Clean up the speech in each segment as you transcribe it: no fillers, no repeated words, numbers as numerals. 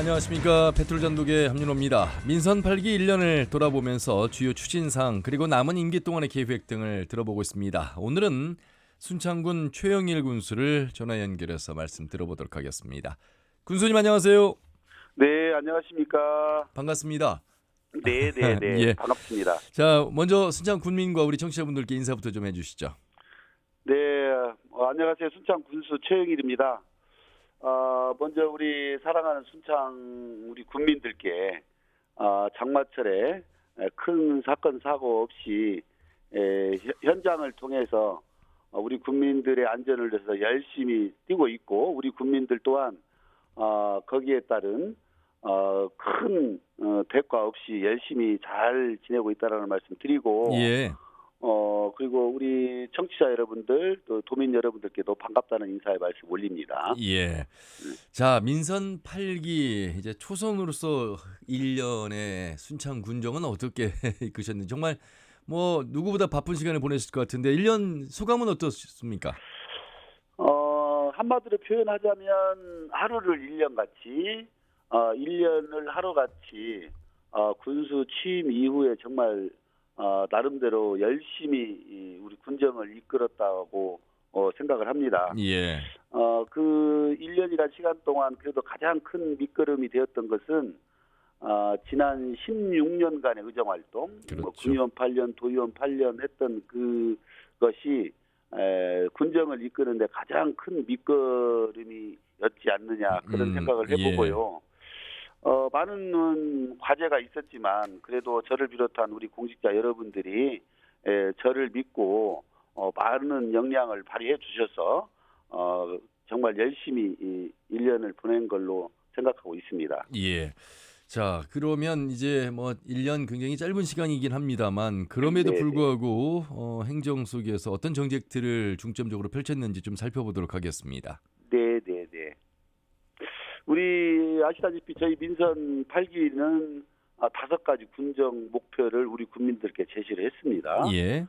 안녕하십니까. 페트롤전독의 함윤호입니다. 민선 8기 1년을 돌아보면서 주요 추진사항 그리고 남은 임기 동안의 계획 등을 들어보고 있습니다. 오늘은 순창군 최영일 군수를 전화 연결해서 말씀 들어보도록 하겠습니다. 군수님 안녕하세요. 네, 안녕하십니까. 반갑습니다. 네, 예. 반갑습니다. 자, 먼저 순창 군민과 우리 청취자분들께 인사부터 좀 해주시죠. 네, 안녕하세요. 순창 군수 최영일입니다. 먼저 우리 사랑하는 순창 우리 국민들께 장마철에 큰 사건 사고 없이 현장을 통해서 우리 국민들의 안전을 위해서 열심히 뛰고 있고, 우리 국민들 또한 거기에 따른 큰 대가 없이 열심히 잘 지내고 있다라는 말씀 드리고, 예. 그리고 우리 청취자 여러분들 또 도민 여러분들께도 반갑다는 인사의 말씀 올립니다. 예. 자, 민선 8기 이제 초선으로서 1년의 순창 군정은 어떻게 이끄셨는지 정말 뭐 누구보다 바쁜 시간을 보내실 것 같은데 1년 소감은 어떻습니까? 한마디로 표현하자면 하루를 1년같이 1년을 하루같이 군수 취임 이후에 정말 나름대로 열심히 우리 군정을 이끌었다고 생각을 합니다. 예. 그 1년이란 시간 동안 그래도 가장 큰 밑거름이 되었던 것은 지난 16년간의 의정활동, 그렇죠. 군의원 8년, 도의원 8년 했던 그것이 군정을 이끄는데 가장 큰 밑거름이었지 않느냐 그런 생각을 해보고요. 많은 과제가 있었지만 그래도 저를 비롯한 우리 공직자 여러분들이 저를 믿고 많은 역량을 발휘해 주셔서 정말 열심히 이 1년을 보낸 걸로 생각하고 있습니다. 예. 자, 그러면 이제 뭐 1년 굉장히 짧은 시간이긴 합니다만 그럼에도 네네. 불구하고 행정 속에서 어떤 정책들을 중점적으로 펼쳤는지 좀 살펴보도록 하겠습니다. 네. 우리 아시다시피 저희 민선 8기는 5가지 군정 목표를 우리 국민들께 제시를 했습니다. 예.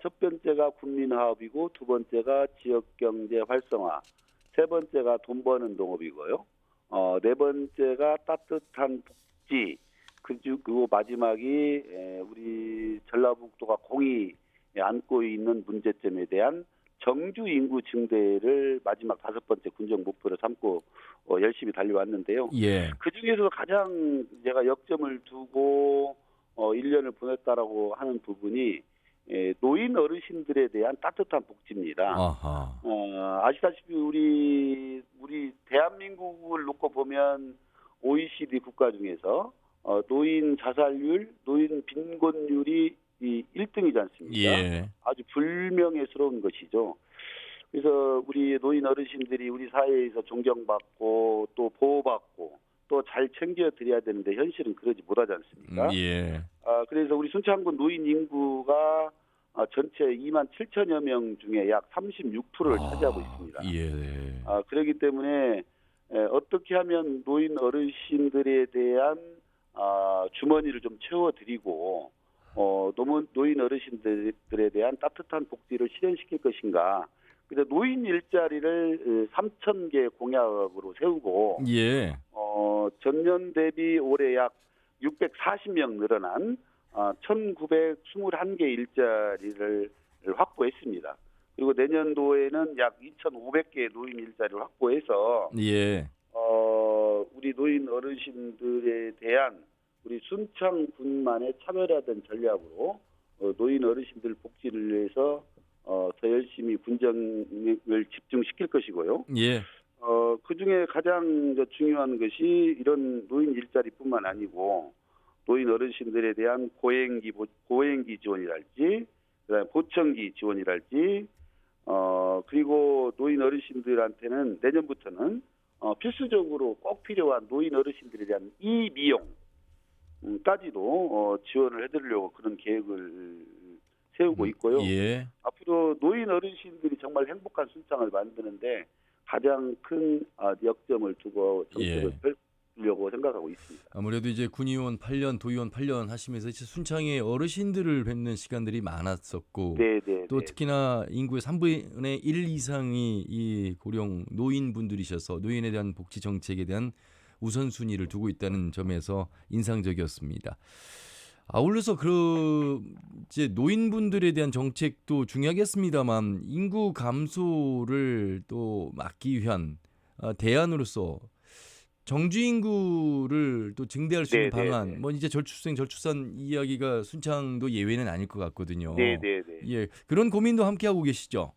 첫 번째가 국민화합이고, 두 번째가 지역경제 활성화, 세 번째가 돈 버는 농업이고요. 네 번째가 따뜻한 복지, 그리고 마지막이 우리 전라북도가 공이 안고 있는 문제점에 대한 정주 인구 증대를 마지막 5번째 군정 목표로 삼고 열심히 달려왔는데요. 예. 그 중에서 가장 제가 역점을 두고 1년을 보냈다라고 하는 부분이 노인 어르신들에 대한 따뜻한 복지입니다. 아하. 아시다시피 우리 대한민국을 놓고 보면 OECD 국가 중에서 노인 자살률, 노인 빈곤율이 1등이지 않습니까? 예. 아주 불명예스러운 것이죠. 그래서 우리 노인 어르신들이 우리 사회에서 존경받고 또 보호받고 또 잘 챙겨드려야 되는데 현실은 그러지 못하지 않습니까? 예. 그래서 우리 순창군 노인 인구가 전체 2만 7천여 명 중에 약 36%를 차지하고 있습니다. 예. 그렇기 때문에 어떻게 하면 노인 어르신들에 대한 주머니를 좀 채워드리고 노인 어르신들에 대한 따뜻한 복지를 실현시킬 것인가. 그래서 노인 일자리를 3,000개 공약으로 세우고 예. 전년 대비 올해 약 640명 늘어난 1,921개 일자리를 확보했습니다. 그리고 내년도에는 약 2,500개 노인 일자리를 확보해서 예. 우리 노인 어르신들에 대한 우리 순창군만의 차별화된 전략으로 노인 어르신들 복지를 위해서 더 열심히 군정을 집중시킬 것이고요. 예. 그중에 가장 중요한 것이 이런 노인 일자리뿐만 아니고 노인 어르신들에 대한 고행기 지원이랄지, 그다음에 보청기 지원이랄지, 그리고 노인 어르신들한테는 내년부터는 필수적으로 꼭 필요한 노인 어르신들에 대한 미용까지도 지원을 해드리려고 그런 계획을 세우고 있고요. 예. 앞으로 노인 어르신들이 정말 행복한 순창을 만드는데 가장 큰 역점을 두고 정책을 펼려고 생각하고 있습니다. 아무래도 이제 군의원 8년, 도의원 8년 하시면서 이제 순창의 어르신들을 뵙는 시간들이 많았었고, 또 특히나 인구의 3분의 1 이상이 이 고령 노인분들이셔서 노인에 대한 복지 정책에 대한 우선순위를 두고 있다는 점에서 인상적이었습니다. 아울러서 이제 노인분들에 대한 정책도 중요하겠습니다만 인구 감소를 또 막기 위한 대안으로서 정주 인구를 또 증대할 수 있는 네, 네, 방안, 네. 뭐 이제 저출생, 저출산 이야기가 순창도 예외는 아닐 것 같거든요. 네, 네, 네. 예, 그런 고민도 함께 하고 계시죠?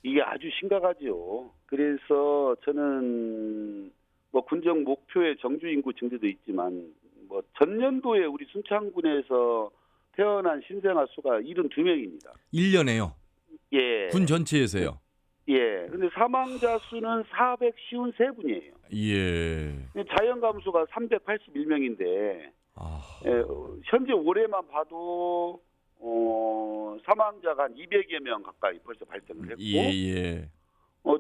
이게 아주 심각하죠. 그래서 저는 뭐 군정 목표의 정주 인구 증대도 있지만 뭐 전년도에 우리 순창군에서 태어난 신생아 수가 72명입니다. 1년에요. 예. 군 전체에서요. 예. 근데 사망자 수는 453분이에요. 예. 자연 감소가 381명인데 아, 현재 올해만 봐도 사망자가 한 200여 명 가까이 벌써 발생을 했고 예.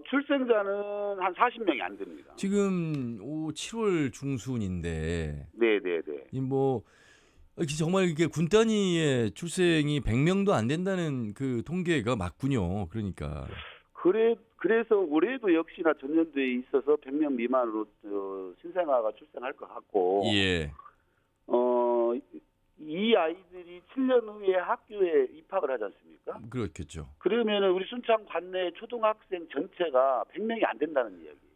출생자는 한 40명이 안 됩니다. 지금 7월 중순인데 네네네. 뭐 정말 이게 군 단위의 출생이 100명도 안 된다는 그 통계가 맞군요. 그러니까. 그래서 올해도 역시나 전년도에 있어서 100명 미만으로 신생아가 출생할 것 같고, 예. 이 아이들이 7년 후에 학교에 입학을 하지 않습니까? 그렇겠죠. 그러면 우리 순창 관내 초등학생 전체가 100명이 안 된다는 이야기예요.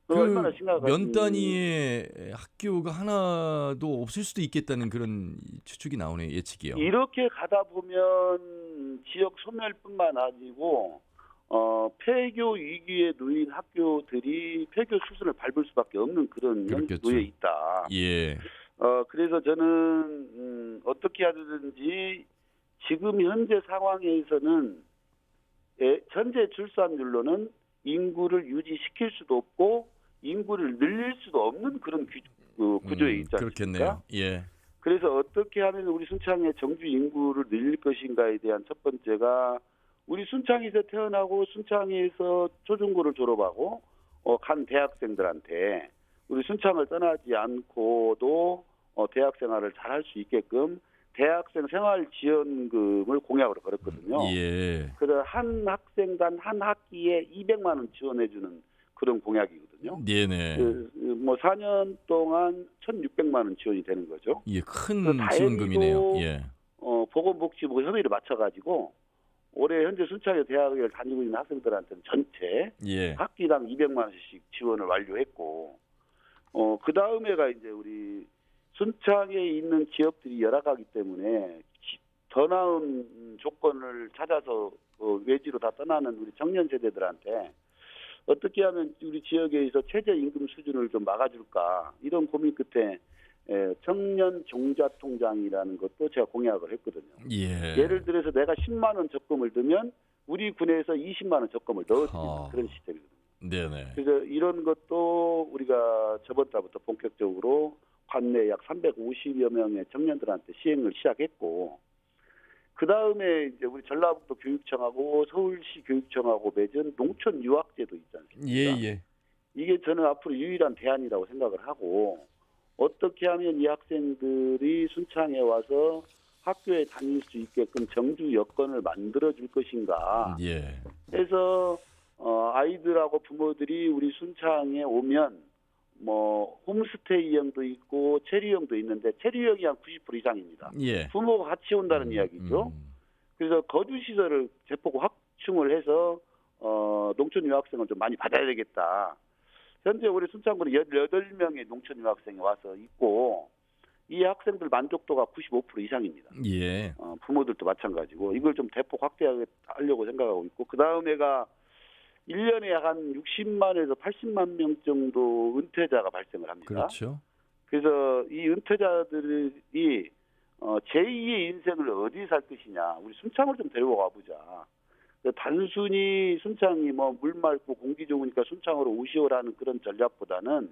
얼마나 심각한지. 면 단위의 학교가 하나도 없을 수도 있겠다는 그런 추측이 나오네요. 예측이요. 이렇게 가다 보면 지역 소멸뿐만 아니고 폐교 위기에 놓인 학교들이 폐교 수순을 밟을 수밖에 없는 그런 그렇겠죠. 현실에 있다. 예. 그래서 저는 어떻게 하든지 지금 현재 상황에서는 현재 출산율로는 인구를 유지시킬 수도 없고 인구를 늘릴 수도 없는 그런 구조에 있지 않습니까? 그렇겠네요. 예. 그래서 어떻게 하면 우리 순창의 정주 인구를 늘릴 것인가에 대한 첫 번째가 우리 순창에서 태어나고 순창에서 초중고를 졸업하고 간 대학생들한테 우리 순창을 떠나지 않고도 대학 생활을 잘 할 수 있게끔 대학생 생활 지원금을 공약으로 걸었거든요. 예. 그래서 한 학생당 한 학기에 200만 원 지원해주는 그런 공약이거든요. 네네. 뭐 4년 동안 1,600만 원 지원이 되는 거죠. 예, 큰 다행히도 지원금이네요. 예. 보건복지부가 협의를 맞춰가지고 올해 현재 순창에 대학을 다니고 있는 학생들한테는 전체 예. 학기당 200만 원씩 지원을 완료했고, 그 다음에가 이제 우리 순창에 있는 기업들이 열악하기 때문에 더 나은 조건을 찾아서 외지로 다 떠나는 우리 청년 세대들한테 어떻게 하면 우리 지역에서 최저임금 수준을 좀 막아줄까 이런 고민 끝에 청년 종자 통장이라는 것도 제가 공약을 했거든요. 예. 예를 들어서 내가 10만 원 적금을 넣으면 우리 군에서 20만 원 적금을 넣어주는 그런 시스템이거든요. 네네. 그래서 이런 것도 우리가 저번 달부터 본격적으로 관내 약 350여 명의 청년들한테 시행을 시작했고, 그 다음에 이제 우리 전라북도 교육청하고 서울시 교육청하고 맺은 농촌 유학제도 있지 않습니까? 예. 이게 저는 앞으로 유일한 대안이라고 생각을 하고, 어떻게 하면 이 학생들이 순창에 와서 학교에 다닐 수 있게끔 정주 여건을 만들어 줄 것인가 예. 해서 아이들하고 부모들이 우리 순창에 오면 뭐 홈스테이형도 있고 체류형도 있는데 체류형이 한 90% 이상입니다. 예. 부모가 같이 온다는 이야기죠. 그래서 거주 시설을 대폭 확충을 해서 농촌 유학생을 좀 많이 받아야 되겠다. 현재 우리 순창군에 18명의 농촌 유학생이 와서 있고 이 학생들 만족도가 95% 이상입니다. 예. 부모들도 마찬가지고 이걸 좀 대폭 확대하려고 생각하고 있고, 그 다음에가 1년에 약 한 60만에서 80만 명 정도 은퇴자가 발생을 합니다. 그렇죠. 그래서 이 은퇴자들이 제2의 인생을 어디 살 것이냐, 우리 순창을 좀 데리고 가보자. 단순히 순창이 뭐 물 맑고 공기 좋으니까 순창으로 오시오라는 그런 전략보다는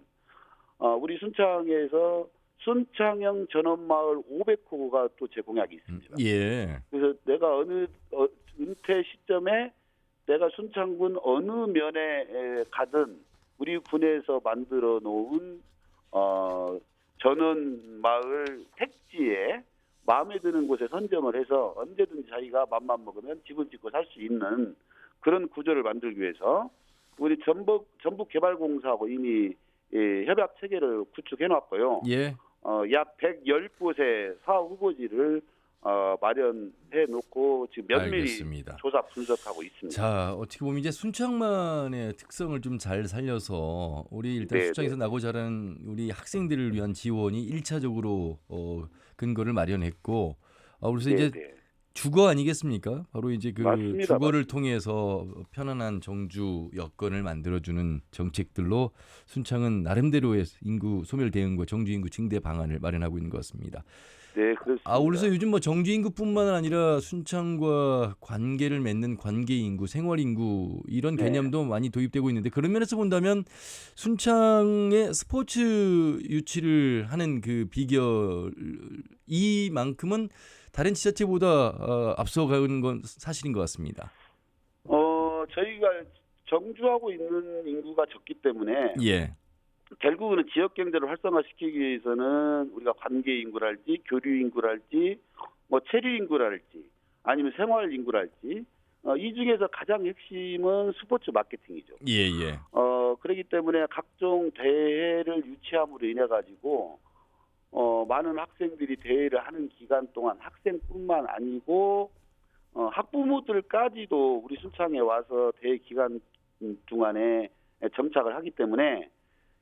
우리 순창에서 순창형 전원마을 500호가 또 제 공약이 있습니다. 예. 그래서 내가 어느 은퇴 시점에 내가 순창군 어느 면에 가든 우리 군에서 만들어 놓은 전원마을 택지에 마음에 드는 곳에 선정을 해서 언제든지 자기가 맘만 먹으면 집을 짓고 살 수 있는 그런 구조를 만들기 위해서 우리 전북개발공사하고 이미 협약 체계를 구축해 놨고요. 예. 약 110곳의 사업 후보지를 마련해 놓고 지금 면밀히 알겠습니다. 조사 분석하고 있습니다. 자, 어떻게 보면 이제 순창만의 특성을 좀 잘 살려서 우리 일단 네, 순창에서 네. 나고 자란 우리 학생들을 위한 지원이 1차적으로 근거를 마련했고 그래서 네, 이제 네. 주거 아니겠습니까? 바로 이제 그 맞습니다. 주거를 맞습니다. 통해서 편안한 정주 여건을 만들어주는 정책들로 순창은 나름대로의 인구 소멸 대응과 정주 인구 증대 방안을 마련하고 있는 것 같습니다. 네, 그렇습니다. 그래서 요즘 뭐 정주 인구뿐만 아니라 순창과 관계를 맺는 관계 인구, 생활 인구 이런 네. 개념도 많이 도입되고 있는데 그런 면에서 본다면 순창의 스포츠 유치를 하는 그 비결 이만큼은 다른 지자체보다 앞서가는 건 사실인 것 같습니다. 저희가 정주하고 있는 인구가 적기 때문에 예, 결국은 지역 경제를 활성화시키기 위해서는 우리가 관계 인구랄지 교류 인구랄지 뭐 체류 인구랄지 아니면 생활 인구랄지 이 중에서 가장 핵심은 스포츠 마케팅이죠. 예, 예. 그렇기 때문에 각종 대회를 유치함으로 인해 가지고 많은 학생들이 대회를 하는 기간 동안 학생뿐만 아니고 학부모들까지도 우리 순창에 와서 대회 기간 동안에 정착을 하기 때문에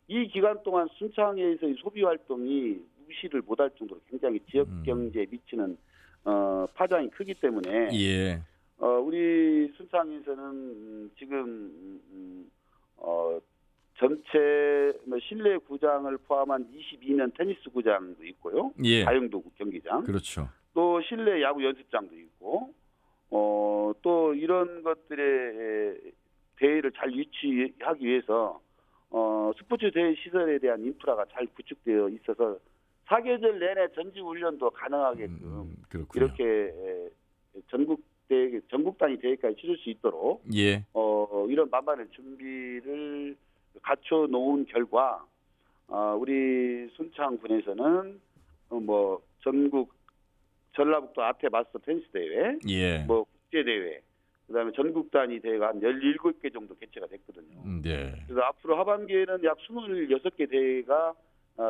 이 기간 동안 순창에서의 소비 활동이 무시를 못할 정도로 굉장히 지역 경제에 미치는 파장이 크기 때문에 예. 우리 순창에서는 지금 전체 실내 구장을 포함한 22면 테니스 구장도 있고요. 예. 다용도구 경기장. 그렇죠. 또 실내 야구 연습장도 있고 또 이런 것들의 대회를 잘 유치하기 위해서 스포츠 대회 시설에 대한 인프라가 잘 구축되어 있어서 사계절 내내 전지 훈련도 가능하게끔 그렇군요. 이렇게 전국 단위 대회까지 치를 수 있도록 예. 이런 만반의 준비를 갖춰 놓은 결과 우리 순창군에서는 뭐 전국 전라북도 아태 마스터 테니스 대회, 예. 뭐 국제 대회, 그다음에 전국 단위 대회가 한 17개 정도 개최가 됐거든요. 네. 그래서 앞으로 하반기에는 약 26개 대회가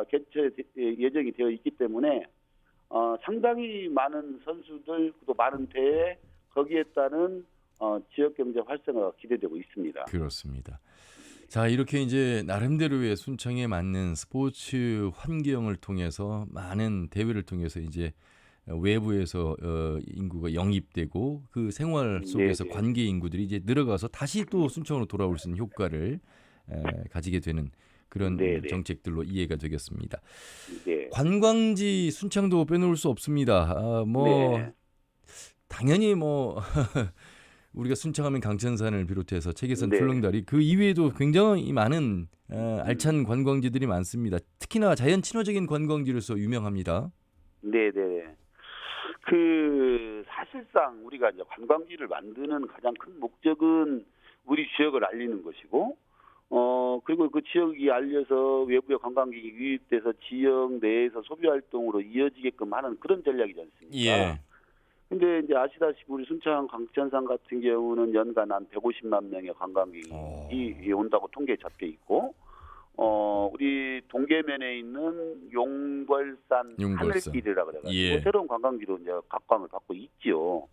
개최 예정이 되어 있기 때문에 상당히 많은 선수들 또 많은 대회 거기에 따른 지역 경제 활성화가 기대되고 있습니다. 그렇습니다. 자, 이렇게 이제 나름대로의 순창에 맞는 스포츠 환경을 통해서 많은 대회를 통해서 이제 외부에서 인구가 영입되고 그 생활 속에서 네네. 관계 인구들이 이제 늘어가서 다시 또 순창으로 돌아올 수 있는 효과를 가지게 되는 그런 네네. 정책들로 이해가 되겠습니다. 네. 관광지 순창도 빼놓을 수 없습니다. 네. 당연히 우리가 순창하면 강천산을 비롯해서 책에선 네. 출렁다리 그 이외에도 굉장히 많은 알찬 관광지들이 많습니다. 특히나 자연 친화적인 관광지로서 유명합니다. 네네. 사실상 우리가 이제 관광지를 만드는 가장 큰 목적은 우리 지역을 알리는 것이고, 그리고 그 지역이 알려서 외부의 관광객이 유입돼서 지역 내에서 소비 활동으로 이어지게끔 하는 그런 전략이지 않습니까? 예. 근데 이제 아시다시피 우리 순창 강천산 같은 경우는 연간 한 150만 명의 관광객이 온다고 통계에 잡혀 있고, 우리 동계면에 있는 용벌산 하늘길이라 그래가지고 예. 새로운 관광지로 이제 각광을 받고 있지요.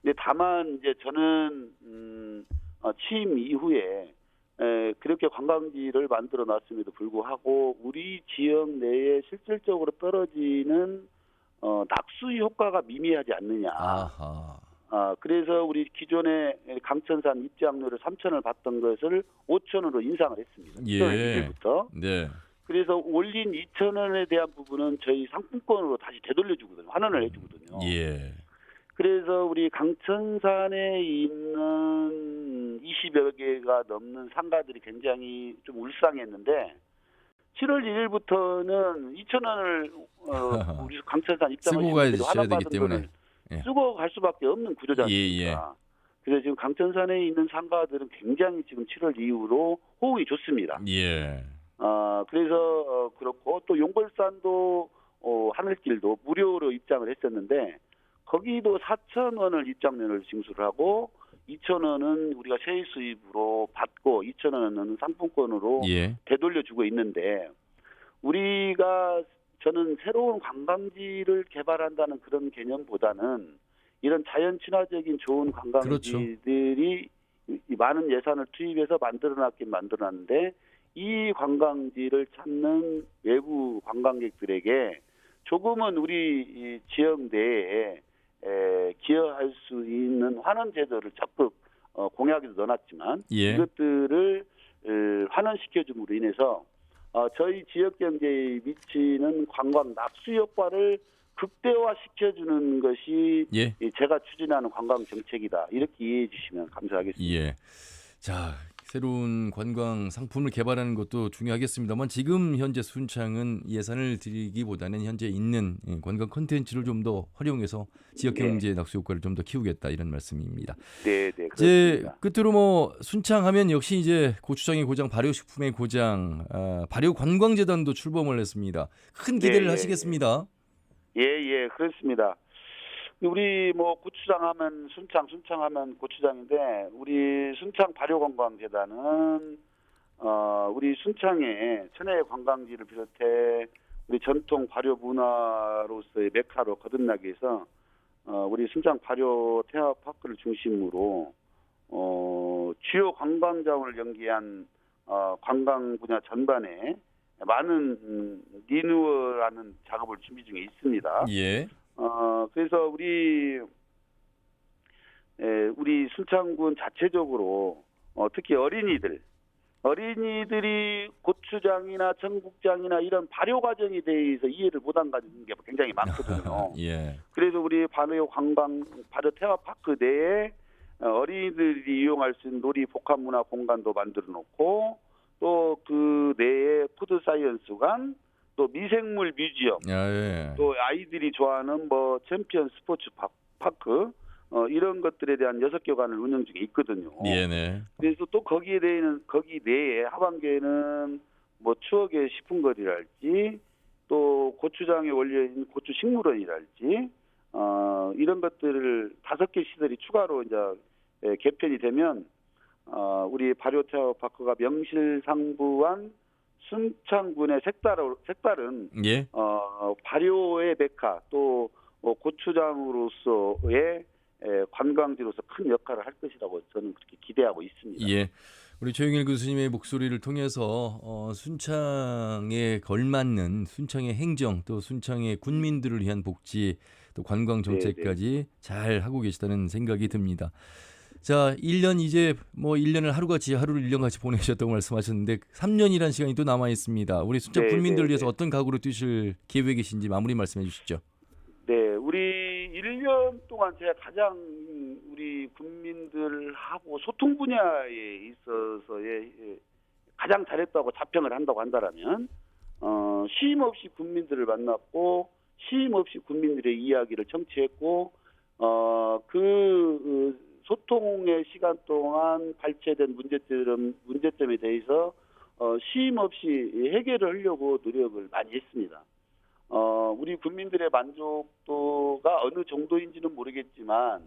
근데 다만 이제 저는 취임 이후에 그렇게 관광지를 만들어 놨음에도 불구하고 우리 지역 내에 실질적으로 떨어지는 낙수 효과가 미미하지 않느냐. 아하. 그래서 우리 기존에 강천산 입장료를 3,000원을 받던 것을 5,000원으로 인상을 했습니다. 예. 1월 1일부터. 네. 그래서 올린 2,000원에 대한 부분은 저희 상품권으로 다시 되돌려주거든요. 환원을 해주거든요. 예. 그래서 우리 강천산에 있는 20여 개가 넘는 상가들이 굉장히 좀 울상했는데 7월 1일부터는 2,000원을 우리 강천산 입장을 쓰고 가셔야 되기 때문에. 예. 쓰고 갈 수밖에 없는 구조지 않습니까? 예. 그래서 지금 강천산에 있는 상가들은 굉장히 지금 7월 이후로 호응이 좋습니다. 예. 그래서 그렇고 또 용벌산도 하늘길도 무료로 입장을 했었는데 거기도 4,000원을 입장료를 징수를 하고 2,000원은 우리가 세일 수입으로 받고 2,000원은 상품권으로 예. 되돌려주고 있는데 우리가 저는 새로운 관광지를 개발한다는 그런 개념보다는 이런 자연 친화적인 좋은 관광지들이 이 많은 예산을 투입해서 만들어놨긴 만들어놨는데 이 관광지를 찾는 외부 관광객들에게 조금은 우리 이 지역 내에 기여할 수 있는 환원 제도를 적극 공약에도 넣어놨지만 예. 이것들을 환원시켜줌으로 인해서 저희 지역 경제에 미치는 관광 낙수 효과를 극대화시켜주는 것이 예. 제가 추진하는 관광 정책이다. 이렇게 이해해 주시면 감사하겠습니다. 예. 자, 새로운 관광 상품을 개발하는 것도 중요하겠습니다만 지금 현재 순창은 예산을 들이기보다는 현재 있는 관광 콘텐츠를 좀 더 활용해서 지역 경제 낙수 효과를 좀 더 키우겠다 이런 말씀입니다. 네, 이제 그렇습니다. 끝으로 뭐 순창하면 역시 이제 고추장의 고장, 발효식품의 고장, 발효관광재단도 출범을 했습니다. 큰 기대를 하시겠습니다. 예, 그렇습니다. 우리 뭐 고추장 하면 순창 하면 고추장인데 우리 순창 발효관광재단은 우리 순창의 천혜의 관광지를 비롯해 우리 전통 발효 문화로서의 메카로 거듭나기 위해서 우리 순창 발효 테마파크를 중심으로 주요 관광 자원을 연계한 관광 분야 전반에 많은 리뉴얼하는 작업을 준비 중에 있습니다. 예. 그래서 우리 순창군 자체적으로 특히 어린이들이 고추장이나 청국장이나 이런 발효 과정에 대해서 이해를 못한 가지는 게 굉장히 많거든요. 예. 그래서 우리 발효 테마파크 내에 어린이들이 이용할 수 있는 놀이 복합문화 공간도 만들어 놓고 또 그 내에 푸드 사이언스관 또 미생물 뮤지엄 예. 또 아이들이 좋아하는 뭐 챔피언 스포츠 파크 이런 것들에 대한 6개관을 운영 중에 있거든요. 네. 그래서 또 거기 내에 하반기에는 뭐 추억의 식품거리랄지 또 고추장에 올려있는 고추 식물원이랄지 이런 것들을 5개 시설이 추가로 이제 개편이 되면 우리 발효 테마파크가 명실상부한 순창군의 색다른 예. 발효의 메카 또 고추장으로서의 관광지로서 큰 역할을 할 것이라고 저는 그렇게 기대하고 있습니다. 예. 우리 최영일 교수님의 목소리를 통해서 순창에 걸맞는 순창의 행정 또 순창의 군민들을 위한 복지 또 관광 정책까지 잘 하고 계시다는 생각이 듭니다. 자, 1년 이제 뭐 1년을 하루를 1년같이 보내셨다고 말씀하셨는데 3년이라는 시간이 또 남아 있습니다. 우리 순창 군민들을 위해서 어떤 각오로 뛰실 계획이신지 마무리 말씀해 주시죠. 네, 우리 1년 동안 제가 가장 우리 국민들하고 소통 분야에 있어서의 가장 잘했다고 자평을 한다고 한다면 쉼 없이 국민들을 만났고 쉼 없이 국민들의 이야기를 청취했고 그 소통의 시간 동안 발췌된 문제점에 대해서 쉼 없이 해결을 하려고 노력을 많이 했습니다. 우리 국민들의 만족도가 어느 정도인지는 모르겠지만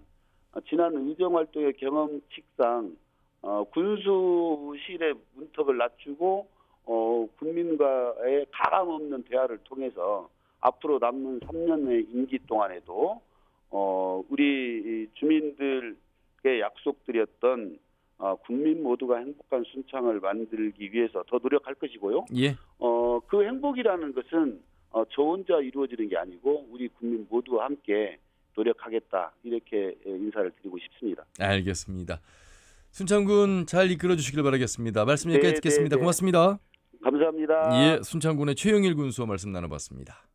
지난 의정활동의 경험칙상 군수실의 문턱을 낮추고 국민과의 가감 없는 대화를 통해서 앞으로 남는 3년의 임기 동안에도 우리 주민들께 약속드렸던 국민 모두가 행복한 순창을 만들기 위해서 더 노력할 것이고요. 예. 그 행복이라는 것은 저 혼자 이루어지는 게 아니고 우리 국민 모두와 함께 노력하겠다 이렇게 인사를 드리고 싶습니다. 알겠습니다. 순창군 잘 이끌어 주시길 바라겠습니다. 말씀 여기까지 듣겠습니다. 고맙습니다. 감사합니다. 예, 순창군의 최영일 군수와 말씀 나눠봤습니다.